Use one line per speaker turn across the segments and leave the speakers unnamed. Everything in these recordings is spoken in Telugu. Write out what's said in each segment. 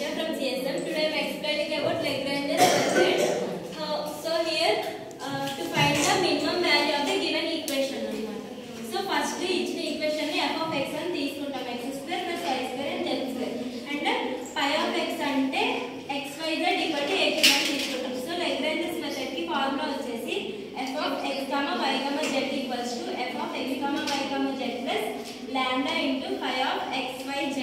Anisha from CSM. Today I am explaining about Lagrange's method. So here to find the minimum value of the given equation. So first ఇచ్చిన equation ని f of x అని తీసుకుంటాం. x square plus y square and z square. And phi of x అంటే x y z equal to a కి తీసుకుంటాం. So Lagrange's method కి ఫార్ములా వచ్చేసి f of x, y, z equals to f of x, y, z plus lambda into phi of x, y, z.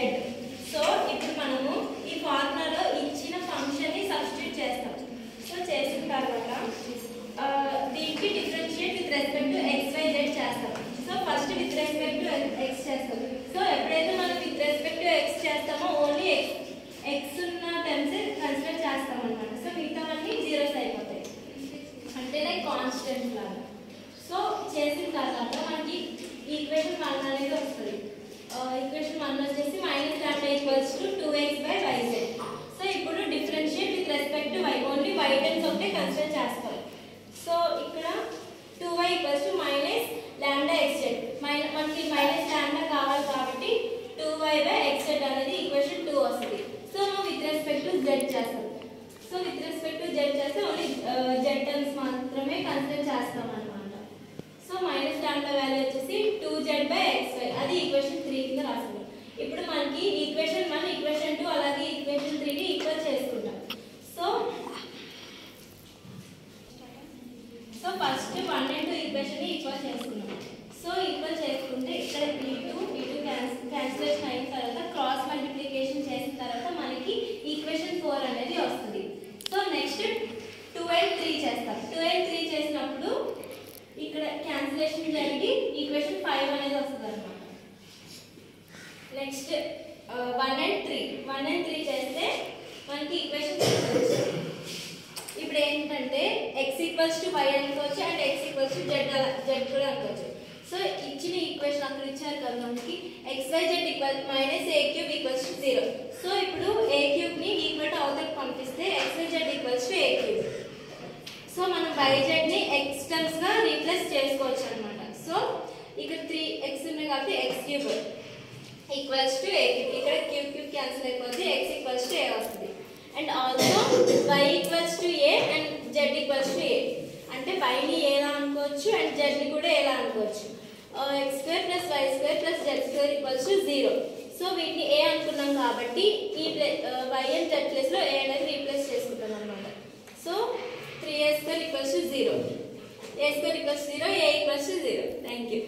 So ఇప్పుడు మనము ఈ ఫార్ములాలో ఇచ్చిన ఫంక్షన్ ని సబ్స్టిట్యూట్ చేస్తాం. సో చేసిన తర్వాత దీనికి differentiate with respect to x, y, z చేస్తాం. So first with respect to x చేస్తాం. సో ఎప్పుడైతే మనం విత్ రెస్పెక్ట్ టు x చేస్తామో ఓన్లీ x ఉన్న టర్మ్స్ కన్సిడర్ చేస్తాం అన్నమాట. సో మిగతావన్నీ జీరోస్ అయిపోతాయి, అంటే లైక్ కాన్స్టెంట్ లాగా. సో చేసిన తర్వాత మనకి ఈక్వేషన్ 1 అనేది వస్తుంది. ఈక్వేషన్ 1 వచ్చేసి minus lambda equals to 2x by yz. So ఇప్పుడు differentiate with respect to y, only y terms ఒకటే కన్సిడర్ చేస్తాం. సో ఇక్కడ 2y equals to minus lambda xz. మనకి మైనస్ లాంబ్డా కావాలి కాబట్టి 2y బై xz అనేది ఈక్వేషన్ 2 వస్తుంది. సో మనం విత్ రెస్పెక్ట్ టు z చేస్తాం. So with respect to z చేస్తే ఓన్లీ z టర్మ్స్ మాత్రమే కన్సిడర్ చేస్తాం అన్నమాట. సో మైనస్ లాంబ్డా వాల్యూ వచ్చేసి 2z బై xy, అది ఈక్వేషన్ 3 కింద రాస్తాం. ఇప్పుడు మనకి ఈక్వేషన్ 1, ఈక్వేషన్ 2 అలాగే ఈక్వేషన్ 3 ని ఈక్వల్ చేసుకుంటాం. సో ఫస్ట్ 1 and 2 ఈక్వేషన్ ని ఈక్వల్ చేసుకున్నాం. సో ఈక్వల్ చేసుకుంటే ఇక్కడ ఈ2 క్యాన్సిలేషన్ అయిన తర్వాత క్రాస్ మల్టిప్లికేషన్ చేసిన తర్వాత మనకి ఈక్వేషన్ 4 అనేది వస్తుంది. సో నెక్స్ట్ 2 and 3 చేస్తాం. 2 and 3 చేసినప్పుడు ఇక్కడ క్యాన్సిలేషన్ జరిగి ఈక్వేషన్ 5 అనేది వస్తుంది అన్నమాట. నెక్స్ట్ 1 and 3 చేస్తే మనకి ఈక్వేషన్ ఇప్పుడు ఏంటంటే x ఈక్వల్స్ టు y అనుకోవచ్చు and x equals to z కూడా అనుకోవచ్చు. సో ఇచ్చిన ఈక్వేషన్ అక్కడ ఇచ్చారు కదా మనకి xyz equal minus a cube equals to 0. So ఇప్పుడు a క్యూబ్ ని ఈక్వల్ టు అవతలకి పంపిస్తే xyz equals to a cube. So మనం yz ని x టర్మ్స్ గా రీప్లేస్ చేసుకోవచ్చు అన్నమాట. సో ఇక్కడ 3x ఉన్నాయి కాబట్టి x cube equals to a cube. ఇక్కడ క్యూబ్ క్యాన్సిల్ అయిపోతే x ఈక్వల్స్ టు a వస్తుంది. And also y equals to a and z equals to a, అంటే y ని ఎలా అనుకోవచ్చు అండ్ z ని కూడా ఎలా అనుకోవచ్చు. x square plus y square plus z square equals to 0. So వీటిని a అనుకున్నాం కాబట్టి ఈ y అండ్ z ప్లేస్ లో a అనేది రీప్లేస్ చేసుకుంటాం అన్నమాట. So 3a square equals to 0, a square equals 0, a equals to 0. Thank you.